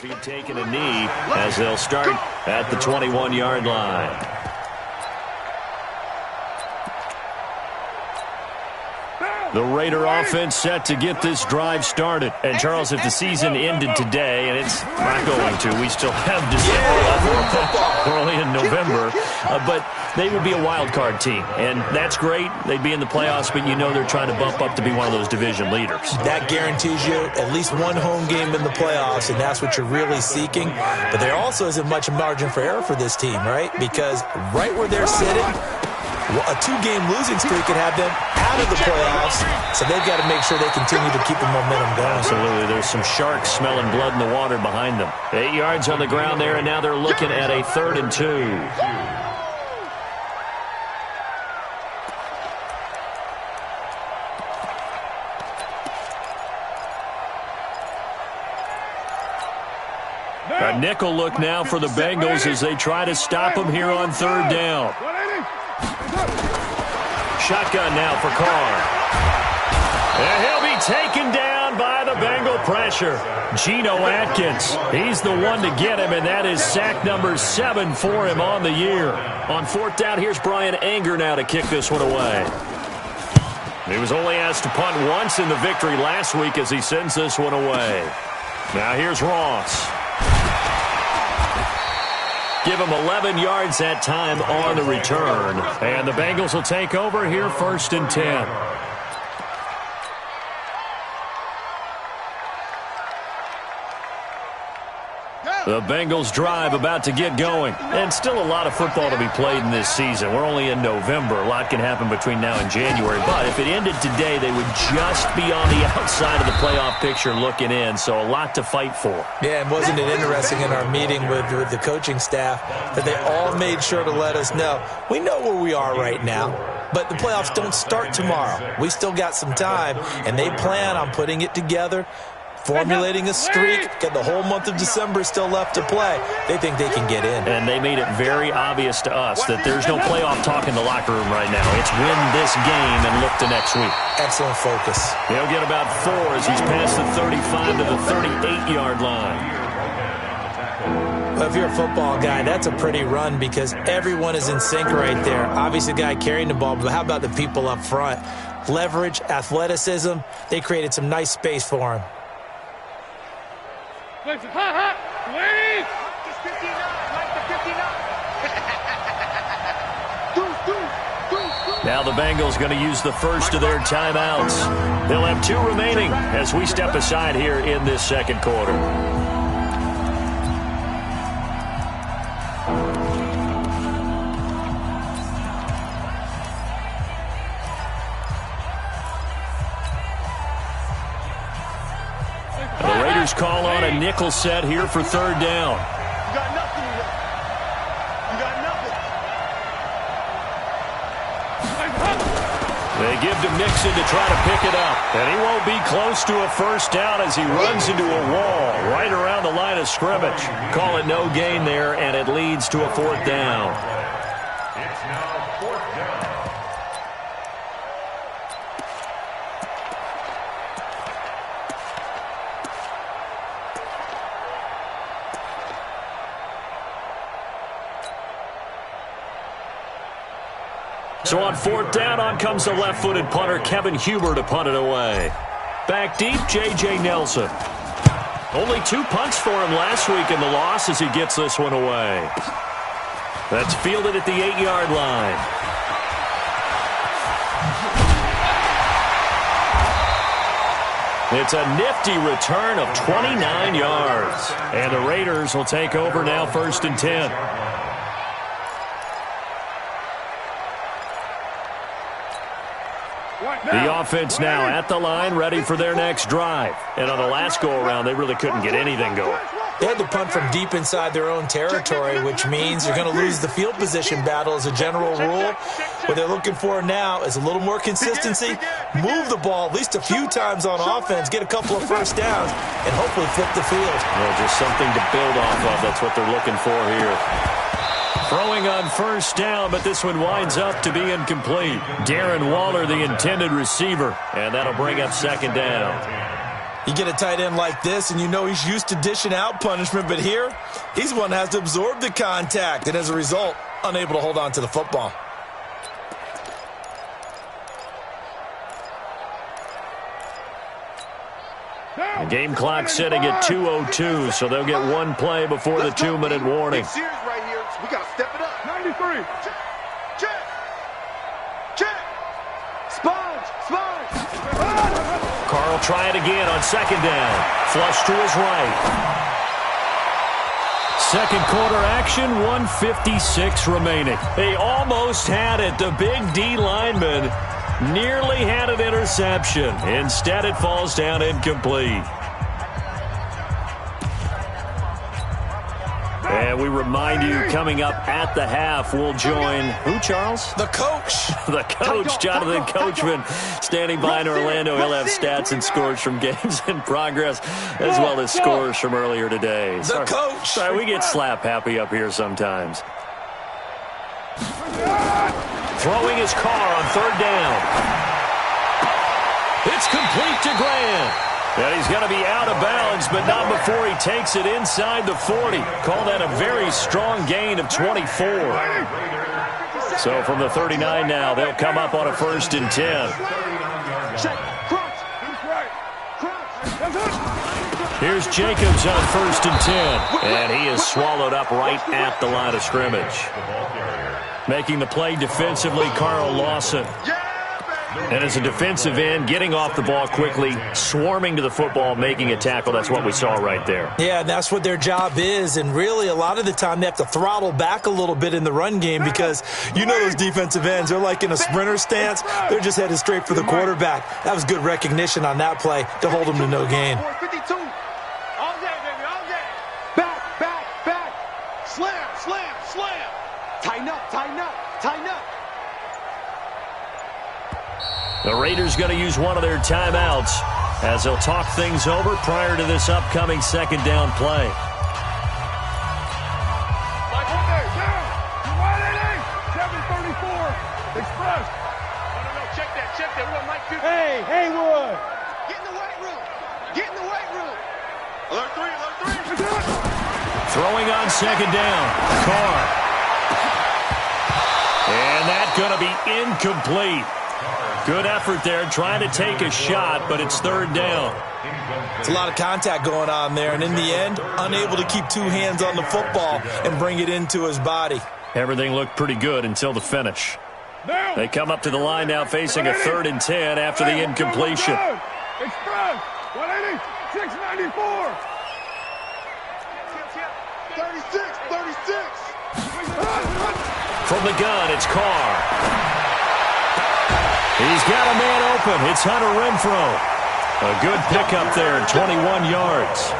Be taking a knee as they'll start at the 21-yard line. The Raider offense set to get this drive started. And, Charles, if the season ended today, and it's not going to, we still have December left. We're only in November. But they would be a wild card team. And that's great. They'd be in the playoffs, but you know they're trying to bump up to be one of those division leaders. That guarantees you at least one home game in the playoffs, and that's what you're really seeking. But there also isn't much margin for error for this team, right? Because right where they're sitting, a two-game losing streak could have them out of the playoffs, so they've got to make sure they continue to keep the momentum going. Absolutely. There's some sharks smelling blood in the water behind them. 8 yards on the ground there, and now they're looking at a 3rd and 2. A nickel look now for the Bengals as they try to stop them here on 3rd down. Shotgun now for Carr. And he'll be taken down by the Bengal pressure. Geno Atkins, he's the one to get him, and that is sack number 7 for him on the year. On 4th down, here's Brian Anger now to kick this one away. He was only asked to punt once in the victory last week as he sends this one away. Now here's Ross. Give him 11 yards that time on the return. And the Bengals will take over here 1st and 10. The Bengals drive about to get going. And still a lot of football to be played in this season. We're only in November. A lot can happen between now and January. But if it ended today, they would just be on the outside of the playoff picture looking in. So a lot to fight for. Yeah, and wasn't it interesting in our meeting with the coaching staff that they all made sure to let us know, we know where we are right now, but the playoffs don't start tomorrow. We still got some time, and they plan on putting it together, formulating a streak, got the whole month of December still left to play. They think they can get in. And they made it very obvious to us that there's no playoff talk in the locker room right now. It's win this game and look to next week. Excellent focus. He'll get about 4 as he's past the 35 to the 38-yard line. Well, if you're a football guy, that's a pretty run because everyone is in sync right there. Obviously, the guy carrying the ball, but how about the people up front? Leverage, athleticism, they created some nice space for him. Now the Bengals going to use the first of their timeouts. They'll have 2 remaining as we step aside here in this 2nd quarter. The Raiders call on a nickel set here for 3rd down. You got nothing. You got nothing. They give to Mixon to try to pick it up. And he won't be close to a 1st down as he runs into a wall right around the line of scrimmage. Call it no gain there, and it leads to a 4th down. It's now 4th down. So on 4th down, on comes the left-footed punter, Kevin Huber, to punt it away. Back deep, J.J. Nelson. Only 2 punts for him last week in the loss as he gets this one away. That's fielded at the 8-yard line. It's a nifty return of 29 yards. And the Raiders will take over now 1st and 10. The offense now at the line, ready for their next drive. And on the last go-around, they really couldn't get anything going. They had to punt from deep inside their own territory, which means you're going to lose the field position battle as a general rule. What they're looking for now is a little more consistency, move the ball at least a few times on offense, get a couple of 1st downs, and hopefully flip the field. Well, just something to build off of. That's what they're looking for here. Throwing on 1st down, but this one winds up to be incomplete. Darren Waller, the intended receiver, and that'll bring up 2nd down. You get a tight end like this, and you know he's used to dishing out punishment, but here, he's one that has to absorb the contact, and as a result, unable to hold on to the football. The game clock sitting at 2:02, so they'll get one play before the 2-minute warning. Big series right here. We got to step it up. 93. Check. Check. Sponge. Carl try it again on second down. Flush to his right. Second quarter action, 1:56 remaining. They almost had it. The big D lineman nearly had an interception. Instead, it falls down incomplete. And we remind you, coming up at the half, we'll join who, Charles? The coach. The coach, Jonathan Coachman, standing by in Orlando. He'll have stats and scores from games in progress, as well as scores from earlier today. The coach. Sorry, we get slap happy up here sometimes. Throwing his car on third down. It's complete to Grant. And he's going to be out of bounds, but not before he takes it inside the 40. Call that a very strong gain of 24. So from the 39 now, they'll come up on a 1st and 10. Here's Jacobs on 1st and 10. And he is swallowed up right at the line of scrimmage. Making the play defensively, Carl Lawson. And as a defensive end, getting off the ball quickly, swarming to the football, making a tackle. That's what we saw right there. Yeah, and that's what their job is. And really, a lot of the time, they have to throttle back a little bit in the run game because you know those defensive ends, they're like in a sprinter stance. They're just headed straight for the quarterback. That was good recognition on that play to hold them to no gain. 52. All day, baby, all day. Back. Slam. Tighten up. The Raiders going to use one of their timeouts as they'll talk things over prior to this upcoming second down play. Hey, Haywood. Get in the weight room. Alert 3. Throwing on second down. Carr. And that's going to be incomplete. Good effort there, trying to take a shot, but it's third down. It's a lot of contact going on there, and in the end, unable to keep two hands on the football and bring it into his body. Everything looked pretty good until the finish. They come up to the line now facing a 3rd and 10 after the incompletion. Express. 180. 694. 36. From the gun, it's Carr. He's got a man open. It's Hunter Renfrow. A good pickup there, 21 yards.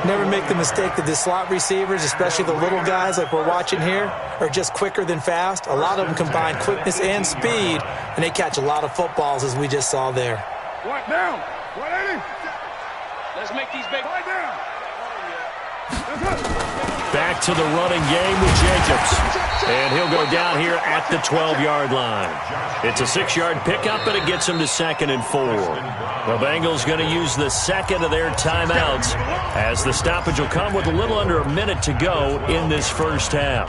Never make the mistake that the slot receivers, especially the little guys like we're watching here, are just quicker than fast. A lot of them combine quickness and speed, and they catch a lot of footballs, as we just saw there. What down? 180. Let's make these big. Right down. Back to the running game with Jacobs. And he'll go down here at the 12-yard line. It's a 6-yard pickup, but it gets him to 2nd and 4. The Bengals going to use the second of their timeouts as the stoppage will come with a little under a minute to go in this first half.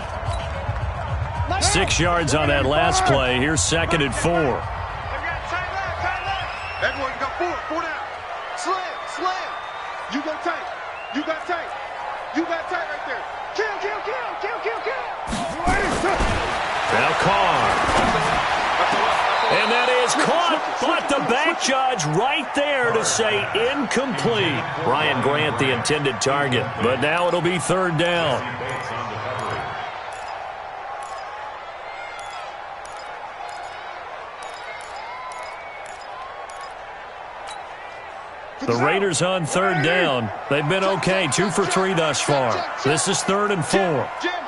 6 yards on that last play. Here's 2nd and 4. Everyone, you got 4 down. Slam. You got tight right there. Kill. Now Carr. And that is caught, but the back judge right there to say incomplete. Ryan Grant, the intended target, but now it'll be 3rd down. The Raiders on 3rd down. They've been okay, 2 for 3 thus far. This is 3rd and 4. Jam.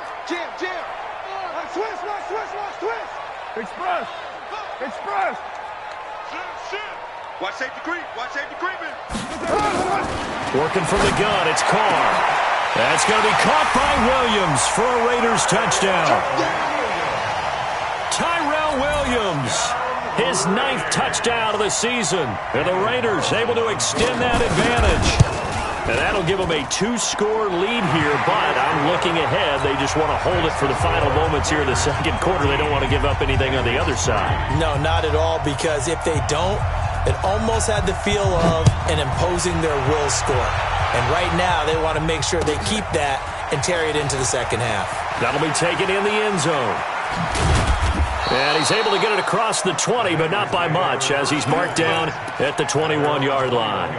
Twist. Express. Watch safety creeping. Working from the gun, it's Carr. That's going to be caught by Williams for a Raiders touchdown. Tyrell Williams, his his 9th touchdown of the season. And the Raiders able to extend that advantage. And that'll give them a 2-score lead here, but I'm looking ahead. They just want to hold it for the final moments here in the second quarter. They don't want to give up anything on the other side. No, not at all, because if they don't, it almost had the feel of an imposing their will score. And right now, they want to make sure they keep that and carry it into the second half. That'll be taken in the end zone. And he's able to get it across the 20, but not by much, as he's marked down at the 21-yard line.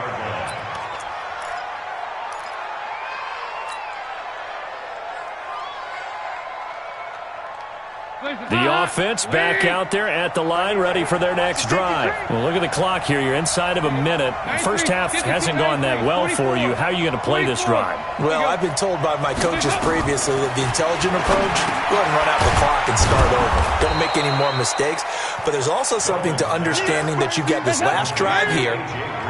The offense back out there at the line, ready for their next drive. Well, look at the clock here. You're inside of a minute. First half hasn't gone that well for you. How are you going to play this drive? Well, I've been told by my coaches previously that the intelligent approach, go ahead and run out the clock and start over. Don't make any more mistakes. But there's also something to understanding that you've got this last drive here.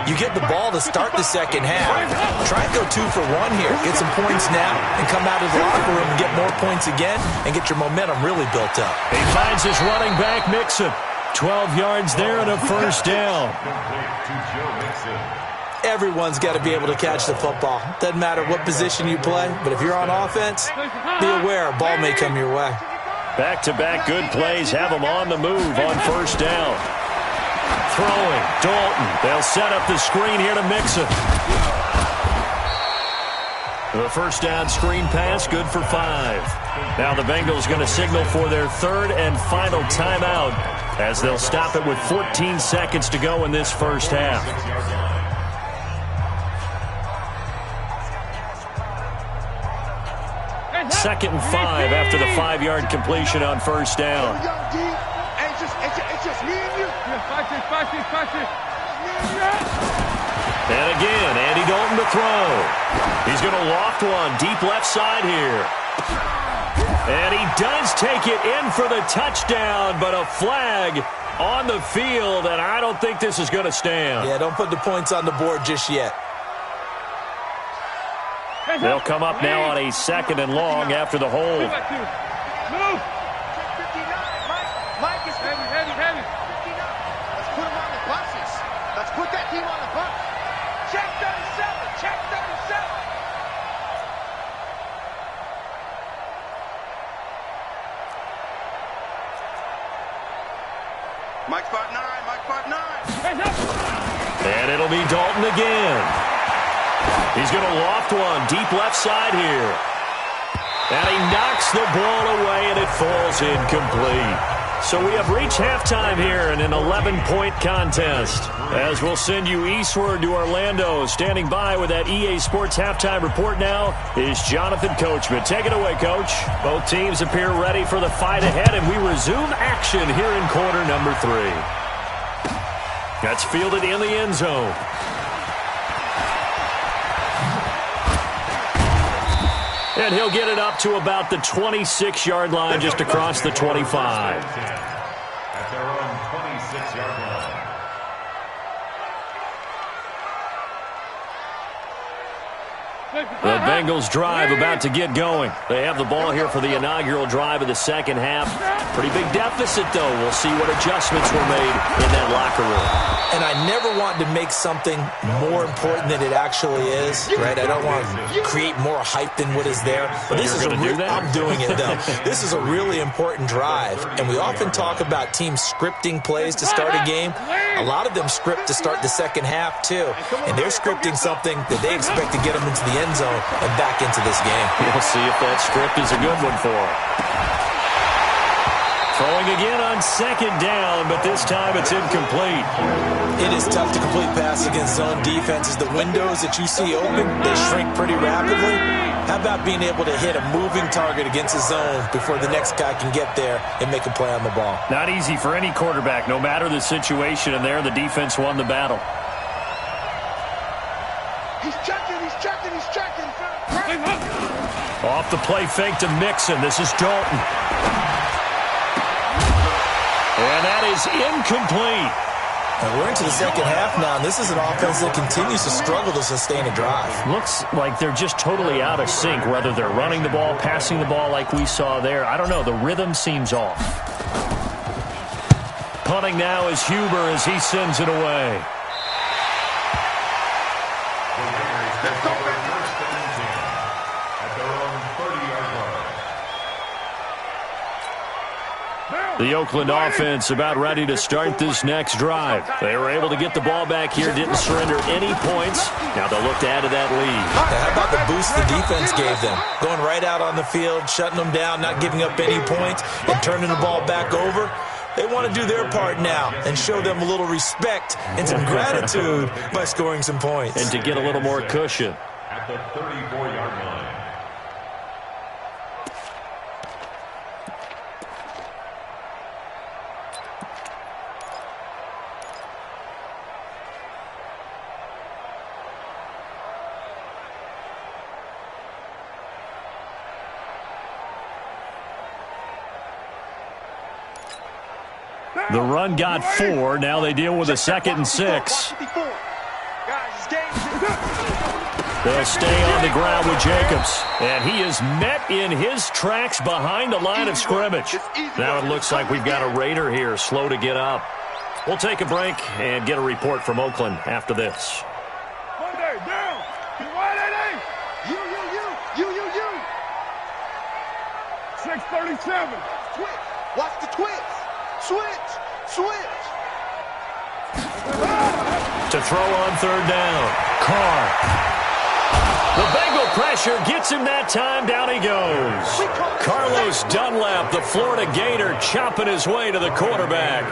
You get the ball to start the second half. Try and go 2 for 1 here. Get some points now and come out of the locker room and get more points again and get your momentum really built up. He finds his running back, Mixon. 12 yards there and a first down. Everyone's got to be able to catch the football. Doesn't matter what position you play, but if you're on offense, be aware a ball may come your way. Back-to-back good plays have them on the move on first down. Throwing, Dalton. They'll set up the screen here to Mixon. The first down screen pass, good for 5. Now the Bengals going to signal for their 3rd and final timeout as they'll stop it with 14 seconds to go in this first half. Second and 5 after the 5-yard completion on first down. It's just me and you. And again, Andy Dalton to throw. He's going to loft one deep left side here. And he does take it in for the touchdown, but a flag on the field, and I don't think this is going to stand. Yeah, don't put the points on the board just yet. They'll come up now on a 2nd and long after the hold. Move. 59, Mike is heavy. 59. Let's put him on the buses. Let's put that team on the bus. Check 37. Check 37. Mike spot 9. Mike spot 9. And it'll be Dalton again. He's going to loft one deep left side here. And he knocks the ball away, and it falls incomplete. So we have reached halftime here in an 11-point contest. As we'll send you eastward to Orlando. Standing by with that EA Sports halftime report now is Jonathan Coachman. Take it away, Coach. Both teams appear ready for the fight ahead, and we resume action here in quarter number 3. That's fielded in the end zone. And he'll get it up to about the 26-yard line, just across the 25. At their own 26-yard line. The Bengals drive about to get going. They have the ball here for the inaugural drive of the second half. Pretty big deficit, though. We'll see what adjustments were made in that locker room. And I never want to make something more important than it actually is, right? I don't want to create more hype than what is there. But this is I'm doing it, though. This is a really important drive. And we often talk about teams scripting plays to start a game. A lot of them script to start the second half, too. And they're scripting something that they expect to get them into the end zone and back into this game. We'll see if that script is a good one for them. Throwing again on second down, but this time it's incomplete. It is tough to complete passes against zone defenses. The windows that you see open, they shrink pretty rapidly. How about being able to hit a moving target against a zone before the next guy can get there and make a play on the ball? Not easy for any quarterback, no matter the situation, and there the defense won the battle. He's checking. Off the play fake to Mixon. This is Dalton. And that is incomplete. And we're into the second half now, and this is an offense that continues to struggle to sustain a drive. Looks like they're just totally out of sync, whether they're running the ball, passing the ball like we saw there. I don't know. The rhythm seems off. Punting now is Huber as he sends it away. Let's go, first and 10 at their own 30-yard line. The Oakland offense about ready to start this next drive. They were able to get the ball back here, didn't surrender any points. Now they'll look to add to that lead. How about the boost the defense gave them? Going right out on the field, shutting them down, not giving up any points, and turning the ball back over. They want to do their part now and show them a little respect and some gratitude by scoring some points. And to get a little more cushion. At the 34-yard line. The run got 4. Now they deal with a 2nd and 6. They'll stay on the ground with Jacobs. And he is met in his tracks behind the line of scrimmage. Now it looks like we've got a Raider here, slow to get up. We'll take a break and get a report from Oakland after this. Monday, down. You. 637. Twitch. Watch the twitch. Switch. To throw on 3rd down. Carr. The Bengal pressure gets him that time. Down he goes. Carlos Dunlap, the Florida Gator, chopping his way to the quarterback.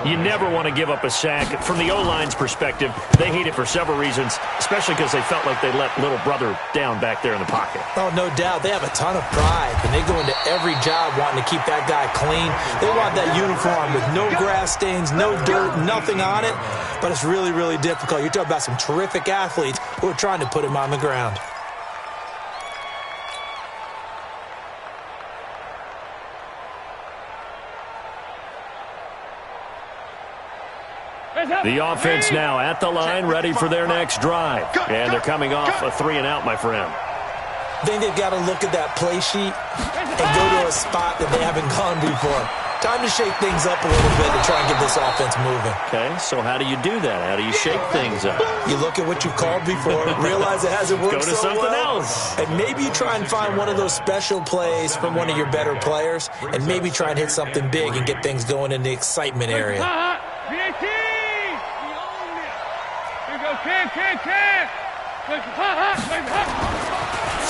You never want to give up a sack. From the O-line's perspective, they hate it for several reasons, especially because they felt like they let little brother down back there in the pocket. Oh, no doubt. They have a ton of pride, and they go into every job wanting to keep that guy clean. They want that uniform with no grass stains, no dirt, nothing on it. But it's really, really difficult. You're talking about some terrific athletes who are trying to put him on the ground. The offense now at the line, ready for their next drive. And they're coming off a 3-and-out, my friend. I think they've got to look at that play sheet and go to a spot that they haven't gone before. Time to shake things up a little bit to try and get this offense moving. Okay, so how do you do that? How do you shake things up? You look at what you've called before, realize it hasn't worked Go to so something well, else. and maybe you try and find one of those special plays from one of your better players, and maybe try and hit something big and get things going in the excitement area.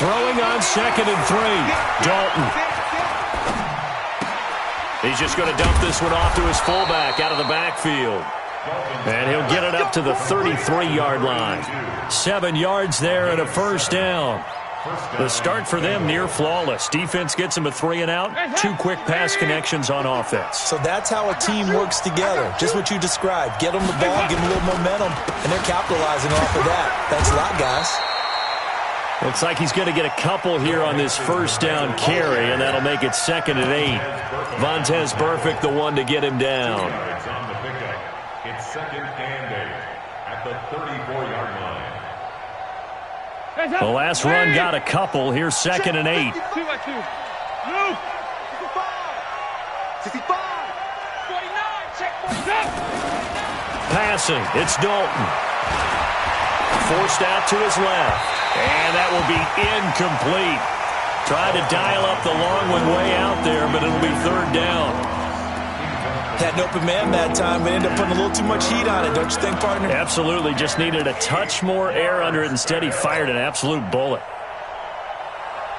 Throwing on 2nd and 3. Dalton. He's just going to dump this one off to his fullback out of the backfield. And he'll get it up to the 33-yard line. 7 yards there and a 1st down. The start for them near flawless. Defense gets them a 3-and-out. 2 quick pass connections on offense. So that's how a team works together. Just what you described. Get them the ball, give them a little momentum, and they're capitalizing off of that. Thanks a lot, guys. Looks like he's going to get a couple here on this 1st down carry, and that'll make it 2nd and 8. Vontaze Burfict, the one to get him down. It's on the pickup. It's 2nd and 8 at the 34-yard line. The last run got a couple. Here's 2nd and 8. 65. 49. Check 47. Passing. It's Dalton. Forced out to his left. And that will be incomplete. Tried to dial up the long one way out there, but it'll be 3rd down. Had an open man that time, but ended up putting a little too much heat on it, don't you think, partner? Absolutely. Just needed a touch more air under it. Instead, he fired an absolute bullet.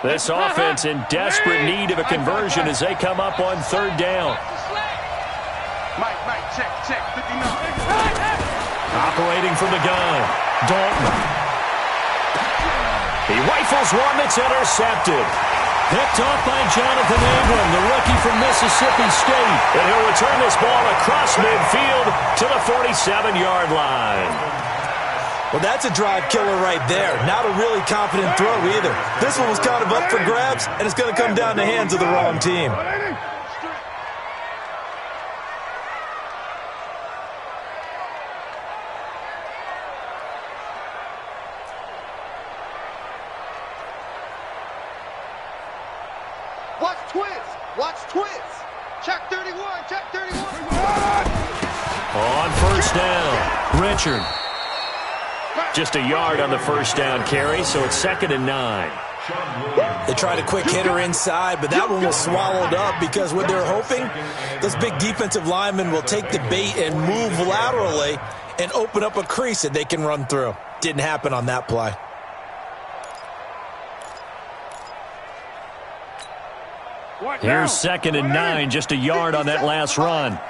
This offense in desperate need of a conversion as they come up on 3rd down. Mike, check. 59. Operating from the gun. Dalton. He rifles one that's intercepted. Picked off by Jonathan Ingram, the rookie from Mississippi State. And he'll return this ball across midfield to the 47-yard line. Well, that's a drive killer right there. Not a really confident throw either. This one was kind of up for grabs, and it's going to come down the hands of the wrong team. Watch twist. Check 31. first down. Richard. Just a yard on the first down carry, so it's 2nd and 9. They tried a quick hitter inside, but that one was swallowed up because what they're hoping, those big defensive linemen will take the bait and move laterally and open up a crease that they can run through. Didn't happen on that play. Here's 2nd and 9, just a yard on that last run. Watch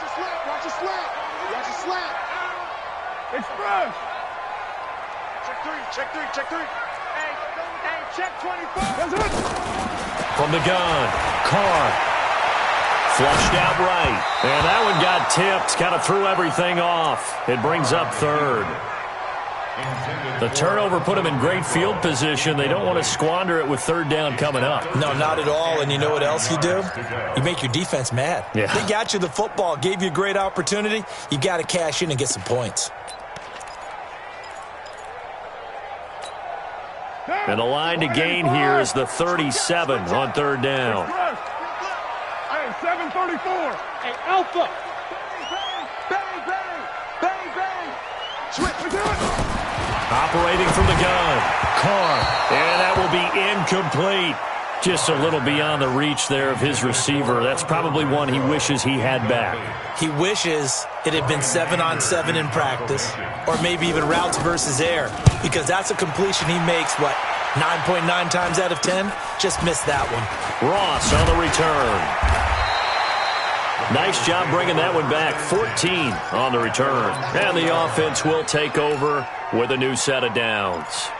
your slap. Watch your slap. Express. Check three. Hey, check 24. From the gun, Carr. Flushed out right. And that one got tipped, kind of threw everything off. It brings up 3rd. The turnover put them in great field position. They don't want to squander it with 3rd down coming up. No, not at all. And you know what else you do? You make your defense mad. Yeah. They got you the football, gave you a great opportunity. You got to cash in and get some points. And the line to gain here is the 37 on 3rd down. Hey, 734. Hey, Alpha. Bang. Switch. Operating from the gun, Carr. And that will be incomplete. Just a little beyond the reach there of his receiver. That's probably one he wishes he had back. He wishes it had been 7-on-7 in practice, or maybe even routes versus air, because that's a completion he makes, 9.9 times out of 10? Just missed that one. Ross on the return. Nice job bringing that one back. 14 on the return. And the offense will take over with a new set of downs.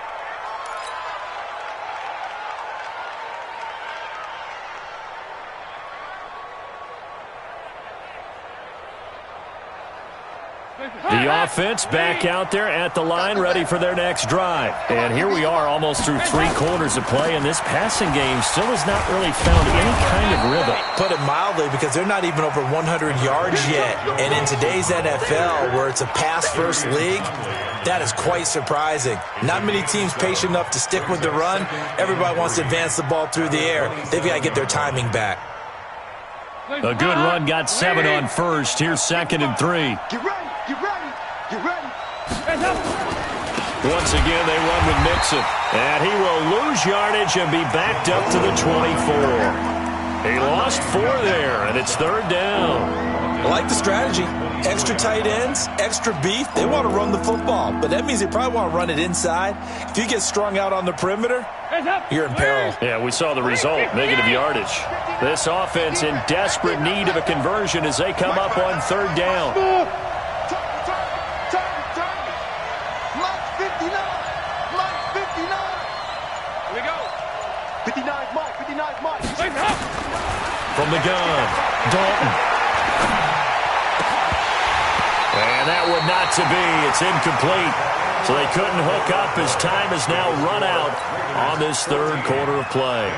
The offense back out there at the line, ready for their next drive. And here we are almost through 3 quarters of play, and this passing game still has not really found any kind of rhythm. Put it mildly, because they're not even over 100 yards yet. And in today's NFL, where it's a pass-first league, that is quite surprising. Not many teams patient enough to stick with the run. Everybody wants to advance the ball through the air. They've got to get their timing back. A good run got 7 on first. Here's 2nd and 3. Get ready. Once again, they run with Mixon. And he will lose yardage and be backed up to the 24. He lost 4 there, and it's 3rd down. I like the strategy. Extra tight ends, extra beef. They want to run the football, but that means they probably want to run it inside. If you get strung out on the perimeter, you're in peril. Yeah, we saw the result, negative yardage. This offense in desperate need of a conversion as they come up on 3rd down. From the gun, Dalton. And that would not to be. It's incomplete. So they couldn't hook up as time is now run out on this 3rd quarter of play.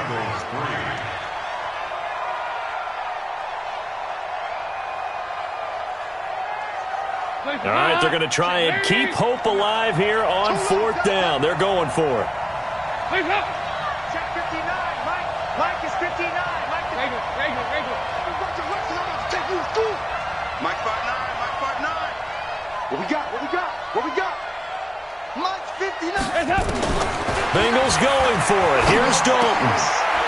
All right, they're going to try and keep hope alive here on 4th down. They're going for it. Check 59, Mike is 59. Mike 5'9". What we got? Mike 59. Bengals going for it. Here's Dalton.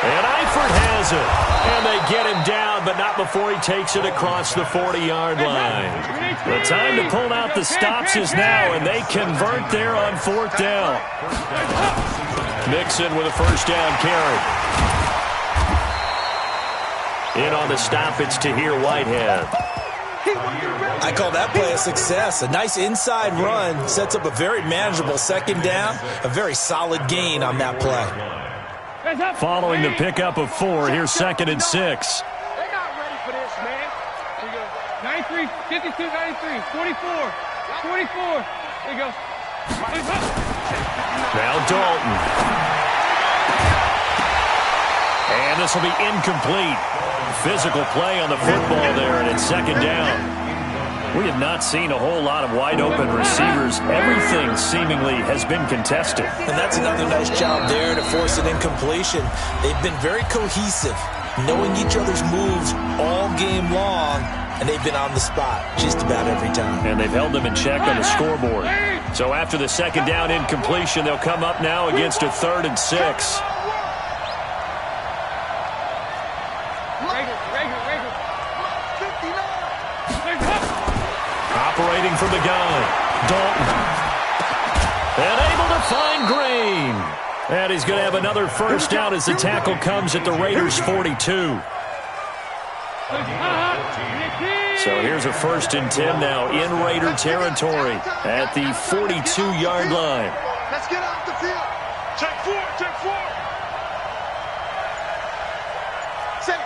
And Eifert has it. And they get him down, but not before he takes it across the 40-yard line. The time to pull out the stops is now, and they convert there on 4th down. Mixon with a first down carry. In on the stop, it's Tahir Whitehead. I call that play a success. A nice inside run sets up a very manageable 2nd down. A very solid gain on that play. Following the pickup of 4, here's 2nd and 6. They're not ready for this, man. Here you go. 93, 52, 93, 44. There you go. Now Dalton. And this will be incomplete. Physical play on the football there, and it's 2nd down. We have not seen a whole lot of wide-open receivers. Everything seemingly has been contested. And that's another nice job there to force an incompletion. They've been very cohesive, knowing each other's moves all game long, and they've been on the spot just about every time. And they've held them in check on the scoreboard. So after the second down incompletion, they'll come up now against a 3rd and 6. Operating from the gun, Dalton. And able to find Green. And he's going to have another first down as the tackle comes at the Raiders' 42. So here's a 1st and 10 now in Raider territory at the 42-yard line. Let's get off the field. Check 4, check 4. Safe.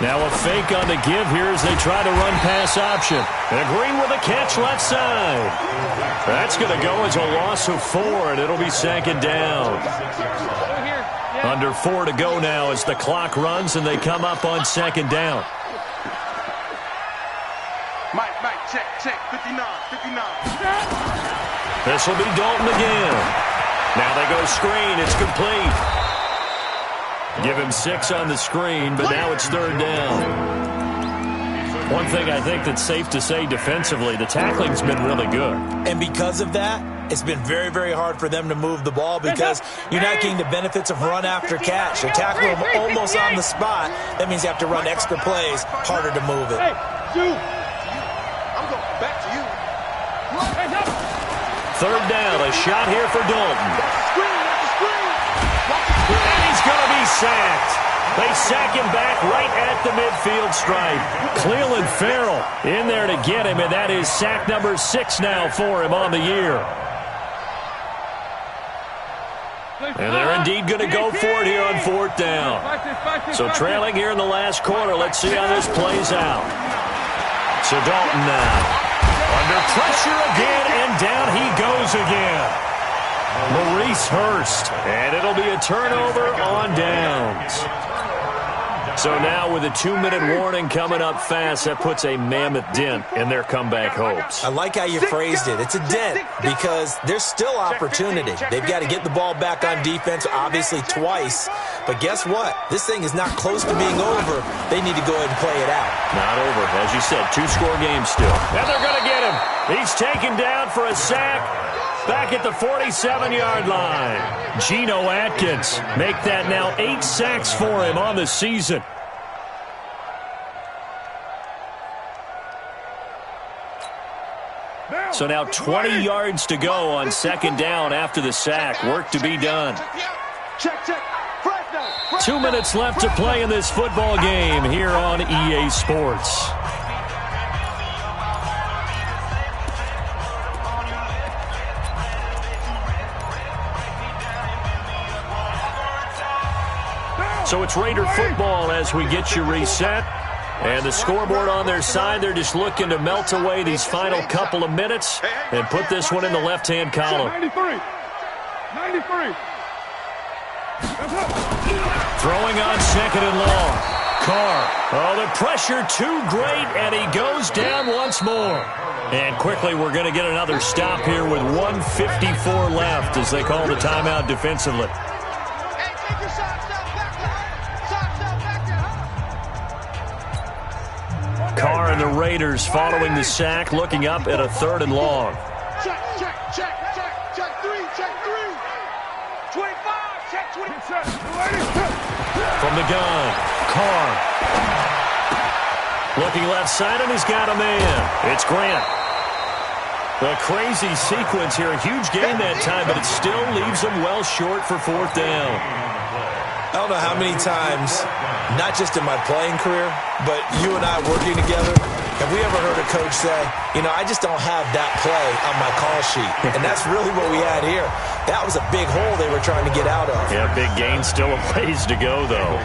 Now a fake on the give here as they try to run pass option. And Green with a catch left side. That's going to go as a loss of 4, and it'll be 2nd down. Under 4 to go now as the clock runs and they come up on 2nd down. Mike, check. 59. This will be Dalton again. Now they go screen. It's complete. Give him 6 on the screen, but now it's 3rd down. One thing I think that's safe to say defensively, the tackling's been really good. And because of that, it's been very, very hard for them to move the ball because you're not getting the benefits of run after catch. They tackle them almost on the spot. That means you have to run extra plays, harder to move it. I'm going back to you. 3rd down, a shot here for Dalton. And he's going to be sacked. They sack him back right at the midfield stripe. Cleveland Farrell in there to get him, and that is sack number 6 now for him on the year. And they're indeed going to go for it here on 4th down. So trailing here in the last quarter. Let's see how this plays out. So Dalton now. Under pressure again, and down he goes again. Maurice Hurst. And it'll be a turnover on downs. So now with a 2-minute warning coming up fast, that puts a mammoth dent in their comeback hopes. I like how you phrased it. It's a dent because there's still opportunity. They've got to get the ball back on defense, obviously twice. But guess what? This thing is not close to being over. They need to go ahead and play it out. Not over. As you said, 2-score game still. And they're going to get him. He's taken down for a sack. Back at the 47-yard line. Geno Atkins make that now 8 sacks for him on the season. So now 20 yards to go on 2nd down after the sack. Work to be done. 2 minutes left to play in this football game here on EA Sports. So it's Raider football as we get you reset. And the scoreboard on their side, they're just looking to melt away these final couple of minutes and put this one in the left-hand column. 93. Throwing on 2nd and long. Carr. Oh, the pressure too great, and he goes down once more. And quickly we're going to get another stop here with 1:54 left as they call the timeout defensively. Carr and the Raiders following the sack, looking up at a 3rd and long. Check 3, check 3. 25, check 20. From the gun, Carr. Looking left side, and he's got a man. It's Grant. A crazy sequence here. A huge gain that time, but it still leaves them well short for 4th down. I don't know how many times, not just in my playing career, but you and I working together, have we ever heard a coach say, you know, I just don't have that play on my call sheet. And that's really what we had here. That was a big hole they were trying to get out of. Yeah, big gain, still a ways to go, though.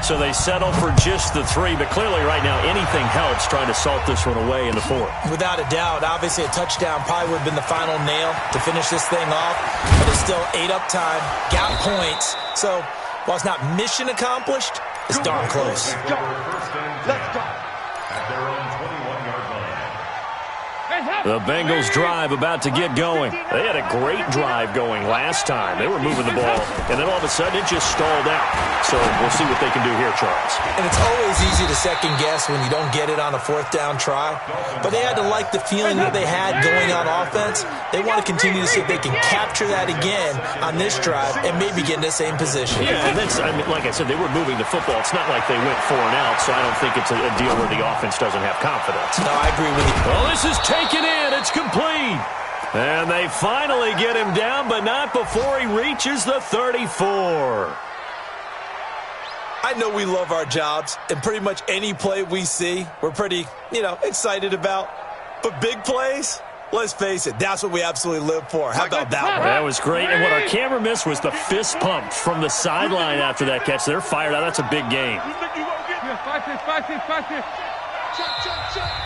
So they settle for just the 3, but clearly right now anything helps trying to salt this one away in the 4th. Without a doubt, obviously a touchdown probably would have been the final nail to finish this thing off, but it's still 8 up time, got points. So while it's not mission accomplished, it's darn close. Let's go. At their own 21-yard line. The Bengals drive about to get going. They had a great drive going last time. They were moving the ball, and then all of a sudden it just stalled out. So we'll see what they can do here, Charles. And it's always easy to second guess when you don't get it on a fourth down try. But they had to like the feeling that they had going on offense. They want to continue to see if they can capture that again on this drive and maybe get in the same position. Yeah, and that's, I mean, like I said, they were moving the football. It's not like they went 4 and out, so I don't think it's a deal where the offense doesn't have confidence. No, I agree with you. Well, this is taken in. It's complete. And they finally get him down, but not before he reaches the 34. I know we love our jobs, and pretty much any play we see, we're pretty, excited about. But big plays, let's face it, that's what we absolutely live for. How about that one? That was great. And what our camera missed was the fist pump from the sideline after that catch. They're fired out. That's a big game.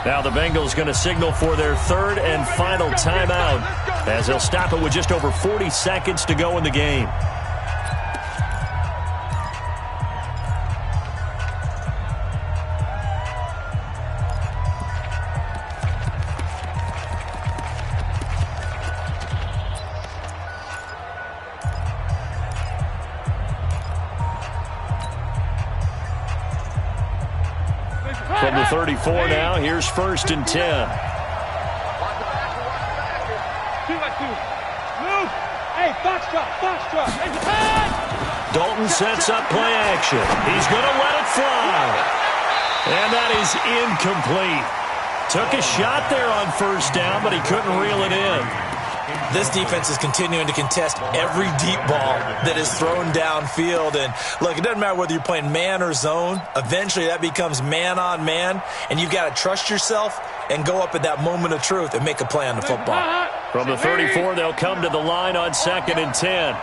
Now the Bengals going to signal for their third and final timeout as they'll stop it with just over 40 seconds to go in the game. From the 34 now, here's 1st and 10. Dalton sets up play action. He's going to let it fly. And that is incomplete. Took a shot there on 1st down, but he couldn't reel it in. This defense is continuing to contest every deep ball that is thrown downfield. And, look, it doesn't matter whether you're playing man or zone. Eventually, that becomes man-on-man, and you've got to trust yourself and go up at that moment of truth and make a play on the football. From the 34, they'll come to the line on 2nd and 10.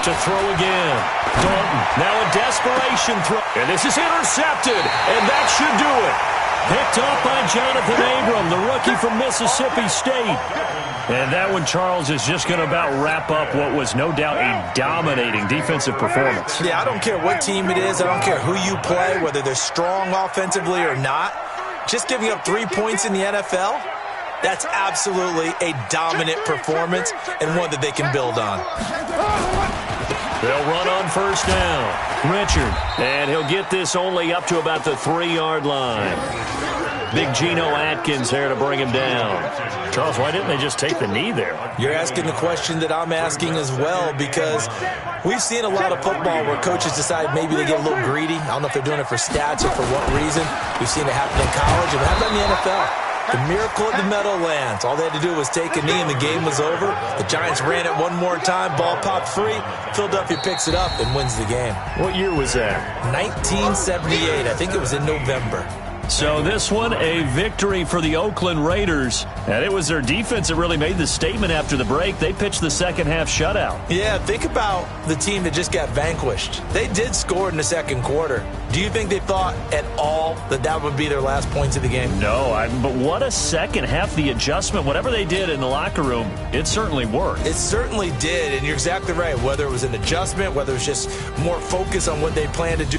To throw again. Dalton, now a desperation throw. And this is intercepted, and that should do it. Picked off by Jonathan Abram, the rookie from Mississippi State. And that one, Charles, is just going to about wrap up what was no doubt a dominating defensive performance. Yeah, I don't care what team it is. I don't care who you play, whether they're strong offensively or not. Just giving up 3 points in the NFL, that's absolutely a dominant performance and one that they can build on. They'll run on 1st down. Richard, and he'll get this only up to about the 3-yard line. Big Geno Atkins there to bring him down. Charles, why didn't they just take the knee there? You're asking the question that I'm asking as well, because we've seen a lot of football where coaches decide maybe they get a little greedy. I don't know if they're doing it for stats or for what reason. We've seen it happen in college, and it happened in the NFL. The miracle of the Meadowlands. All they had to do was take a knee and the game was over. The Giants ran it one more time. Ball popped free. Philadelphia picks it up and wins the game. What year was that? 1978. I think it was in November. So this one, a victory for the Oakland Raiders. And it was their defense that really made the statement after the break. They pitched the second half shutout. Yeah, think about the team that just got vanquished. They did score in the second quarter. Do you think they thought at all that that would be their last points of the game? No, but what a second half. The adjustment, whatever they did in the locker room, it certainly worked. It certainly did, and you're exactly right. Whether it was an adjustment, whether it was just more focus on what they planned to do.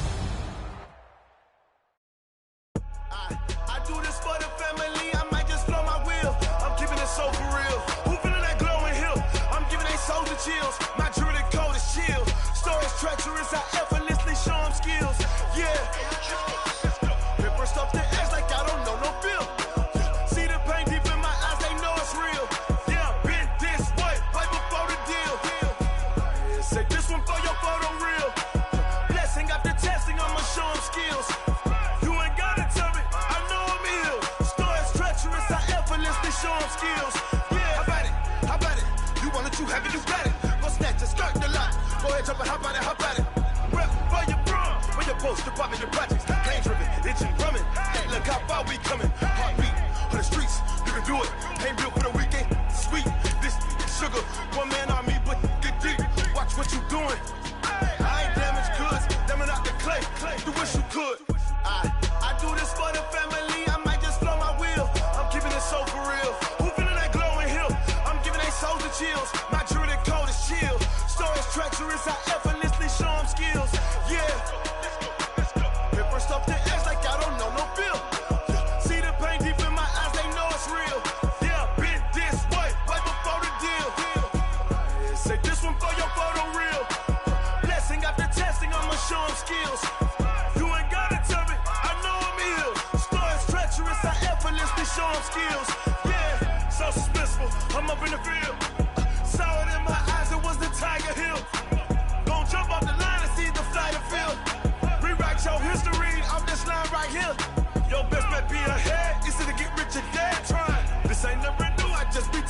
Paper stuff that acts like I don't know no feel. See the pain deep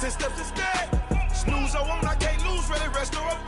10 steps instead. Snooze, I won't, I can't lose, really rest or